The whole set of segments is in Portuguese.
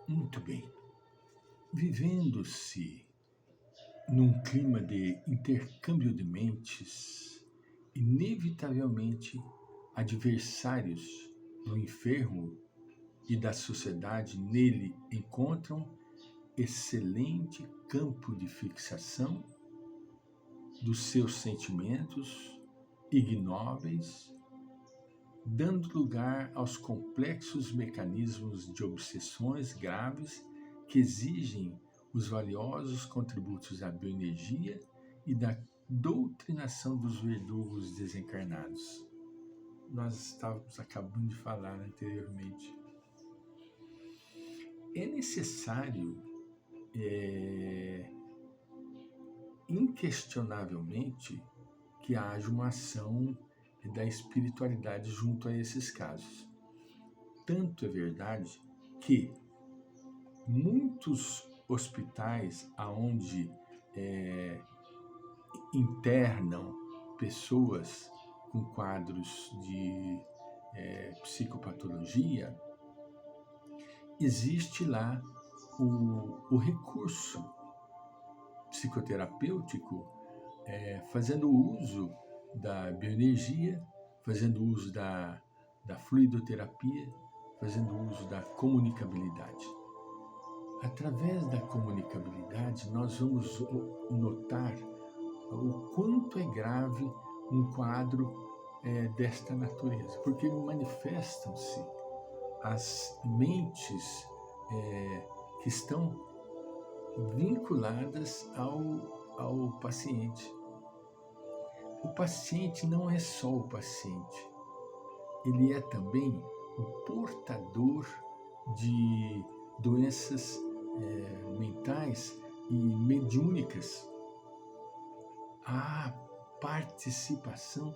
Muito bem. Vivendo-se num clima de intercâmbio de mentes, inevitavelmente adversários do enfermo e da sociedade nele encontram excelente campo de fixação dos seus sentimentos ignóbeis, dando lugar aos complexos mecanismos de obsessões graves que exigem os valiosos contributos da bioenergia e da doutrinação dos verdugos desencarnados. Nós estávamos acabando de falar anteriormente. É necessário, inquestionavelmente, que haja uma ação da espiritualidade junto a esses casos. Tanto é verdade que muitos hospitais aonde internam pessoas com quadros de psicopatologia, existe lá o recurso psicoterapêutico fazendo uso da bioenergia, fazendo uso da fluidoterapia, fazendo uso da comunicabilidade. Através da comunicabilidade, nós vamos notar o quanto é grave um quadro desta natureza, porque manifestam-se as mentes que estão vinculadas ao paciente. O paciente não é só o paciente, ele é também o portador de doenças mentais e mediúnicas. Há participação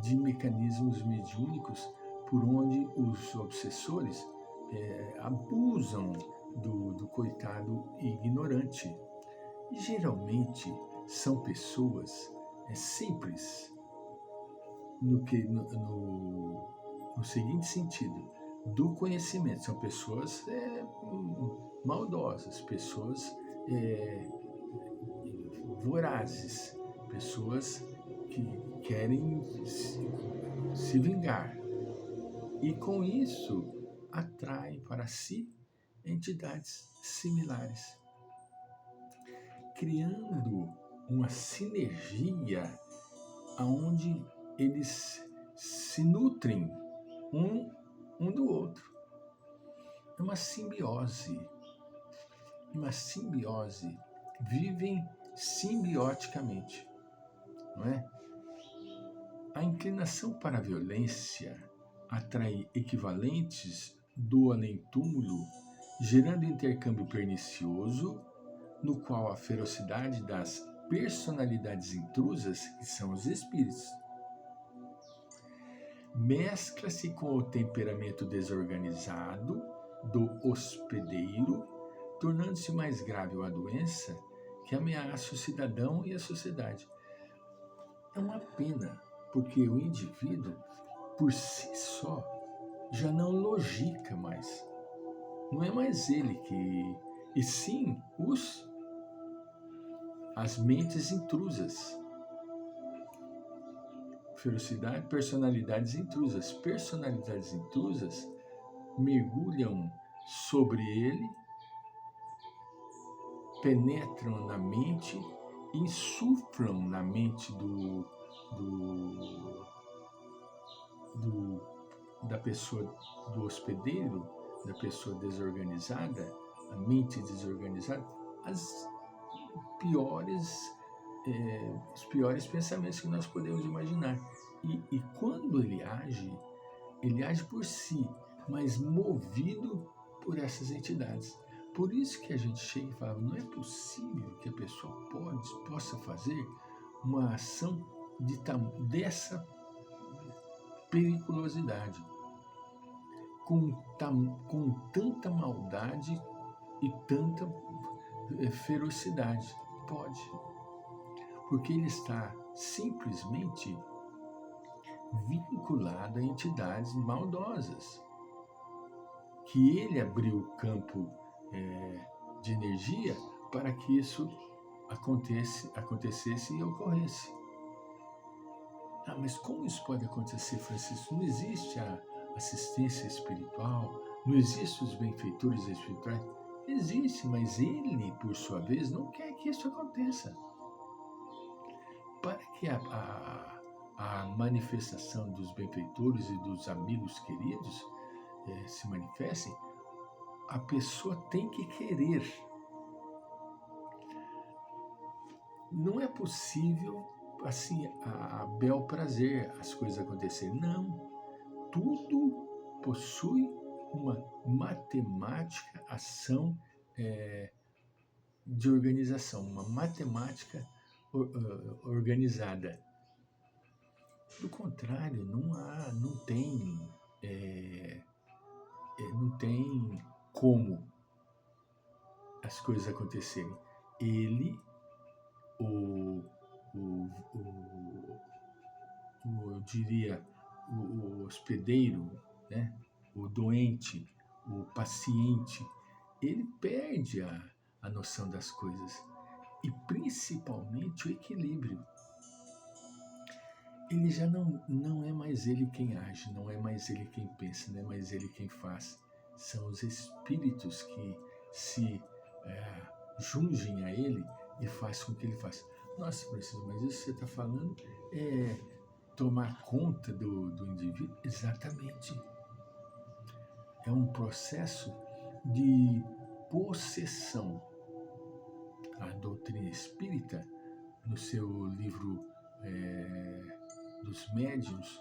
de mecanismos mediúnicos por onde os obsessores abusam do coitado ignorante. E, geralmente são pessoas simples no seguinte sentido, do conhecimento. São pessoas maldosas, pessoas vorazes, pessoas que querem se vingar. E com isso atraem para si entidades similares, criando uma sinergia onde eles se nutrem um do outro. É uma simbiose. Vivem simbioticamente, não é? A inclinação para a violência atrai equivalentes do além-túmulo, gerando intercâmbio pernicioso, no qual a ferocidade das personalidades intrusas, que são os espíritos, mescla-se com o temperamento desorganizado do hospedeiro, tornando-se mais grave a doença que ameaça o cidadão e a sociedade. É uma pena, porque o indivíduo, por si só, já não logica mais. Não é mais ele que... E sim as mentes intrusas. Ferocidade, personalidades intrusas. Personalidades intrusas mergulham sobre ele, penetram na mente, insuflam na mente da pessoa, do hospedeiro, da pessoa desorganizada, a mente desorganizada, os piores pensamentos que nós podemos imaginar. E quando ele age por si, mas movido por essas entidades. Por isso que a gente chega e fala, não é possível que a pessoa possa fazer uma ação dessa periculosidade, com tanta maldade e tanta ferocidade. Pode, porque ele está simplesmente vinculado a entidades maldosas, que ele abriu o campo de energia para que isso acontecesse e ocorresse. Ah, mas como isso pode acontecer, Francisco? Não existe a assistência espiritual, não existem os benfeitores espirituais. Existe, mas ele, por sua vez, não quer que isso aconteça. Para que a manifestação dos benfeitores e dos amigos queridos se manifestem, a pessoa tem que querer. Não é possível, assim, a bel prazer as coisas acontecerem. Não. Tudo possui uma matemática, ação de organização, uma matemática organizada. Do contrário, não tem como as coisas acontecerem. Ele, eu diria, o hospedeiro, né? O doente, o paciente, ele perde a noção das coisas e principalmente o equilíbrio. Ele já não é mais ele quem age, não é mais ele quem pensa, não é mais ele quem faz. São os espíritos que se jungem a ele e fazem com que ele faça. Nossa, Francisco, mas isso que você está falando é tomar conta do indivíduo? Exatamente. É um processo de possessão. A doutrina espírita, no seu livro dos médiuns,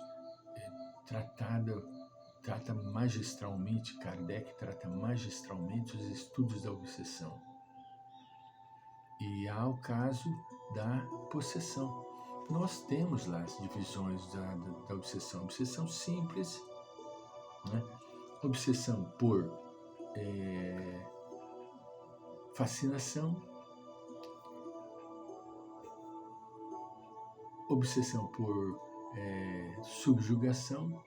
trata magistralmente, Kardec trata magistralmente os estudos da obsessão. E há o caso da possessão. Nós temos lá as divisões da obsessão. Obsessão simples, né? Obsessão por fascinação, obsessão por subjugação,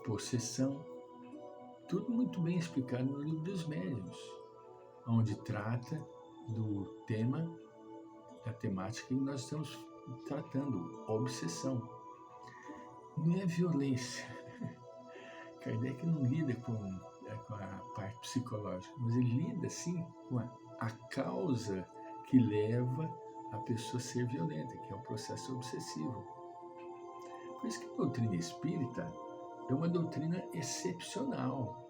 possessão, tudo muito bem explicado no livro dos médiuns, onde trata do tema, da temática que nós estamos tratando, obsessão. Não é violência. Kardec não lida com a parte psicológica, mas ele lida, sim, com a causa que leva a pessoa a ser violenta, que é o processo obsessivo. Por isso que a doutrina espírita é uma doutrina excepcional.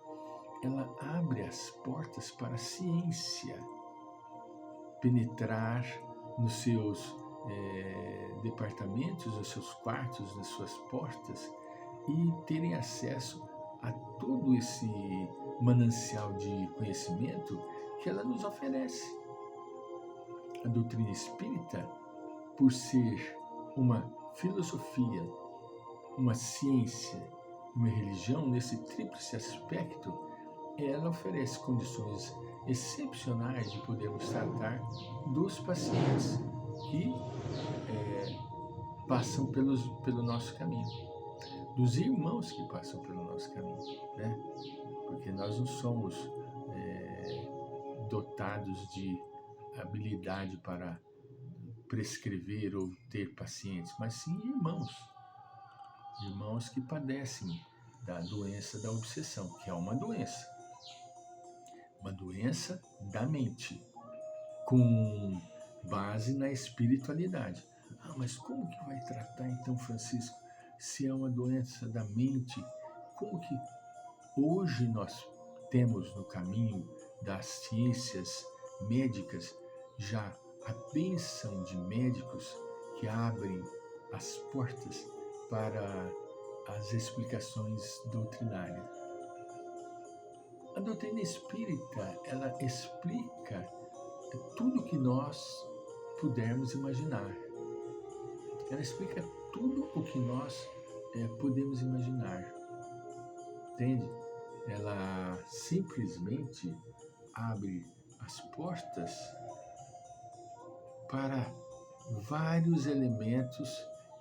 Ela abre as portas para a ciência penetrar nos seus departamentos, nos seus quartos, nas suas portas e terem acesso a todo esse manancial de conhecimento que ela nos oferece. A doutrina espírita, por ser uma filosofia, uma ciência, uma religião, nesse tríplice aspecto, ela oferece condições excepcionais de podermos tratar dos pacientes que passam pelo nosso caminho, dos irmãos que passam pelo nosso caminho, né? Porque nós não somos dotados de habilidade para prescrever ou ter pacientes, mas sim irmãos que padecem da doença da obsessão, que é uma doença da mente, com base na espiritualidade. Ah, mas como que vai tratar então, Francisco, se é uma doença da mente? Como que hoje nós temos no caminho das ciências médicas já a bênção de médicos que abrem as portas para as explicações doutrinárias. A doutrina espírita, ela explica tudo que nós pudermos imaginar. Ela explica tudo o que nós podemos imaginar. Entende? Ela simplesmente abre as portas para vários elementos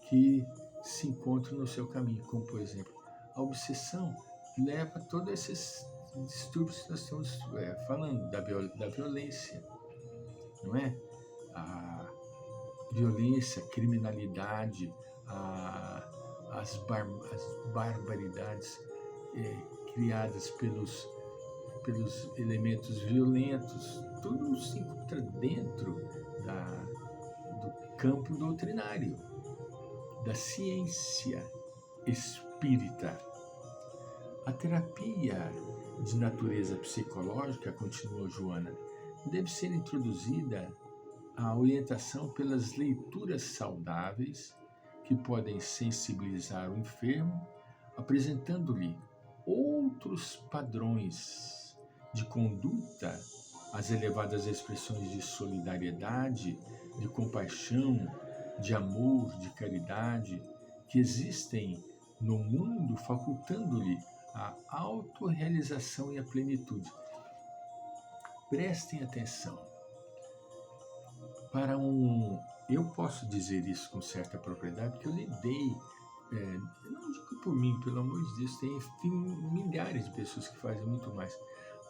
que se encontram no seu caminho, como, por exemplo, a obsessão leva todos esses distúrbios que nós estamos falando, da violência, não é? A violência, a criminalidade, as barbaridades criadas pelos elementos violentos, tudo se encontra dentro do campo doutrinário, da ciência espírita. A terapia de natureza psicológica, continua Joana, deve ser introduzida a orientação pelas leituras saudáveis que podem sensibilizar o enfermo, apresentando-lhe outros padrões de conduta, as elevadas expressões de solidariedade, de compaixão, de amor, de caridade, que existem no mundo, facultando-lhe a autorrealização e a plenitude. Prestem atenção. Eu posso dizer isso com certa propriedade, porque eu lidei, não digo por mim, pelo amor de Deus, tem milhares de pessoas que fazem muito mais,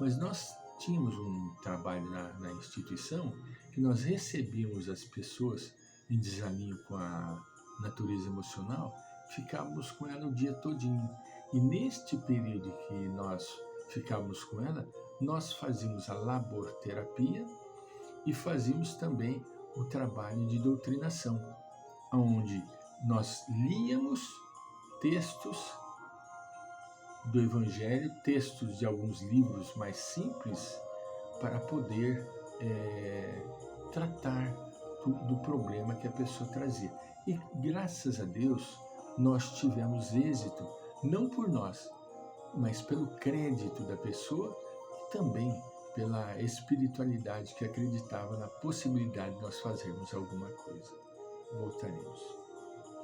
mas nós tínhamos um trabalho na instituição que nós recebíamos as pessoas em desalinho com a natureza emocional, ficávamos com ela o dia todinho. E neste período que nós ficávamos com ela, nós fazíamos a laborterapia e fazíamos também o trabalho de doutrinação, onde nós líamos textos do Evangelho, textos de alguns livros mais simples, para poder tratar do problema que a pessoa trazia. E graças a Deus nós tivemos êxito, não por nós, mas pelo crédito da pessoa e também pela espiritualidade que acreditava na possibilidade de nós fazermos alguma coisa. Voltaremos.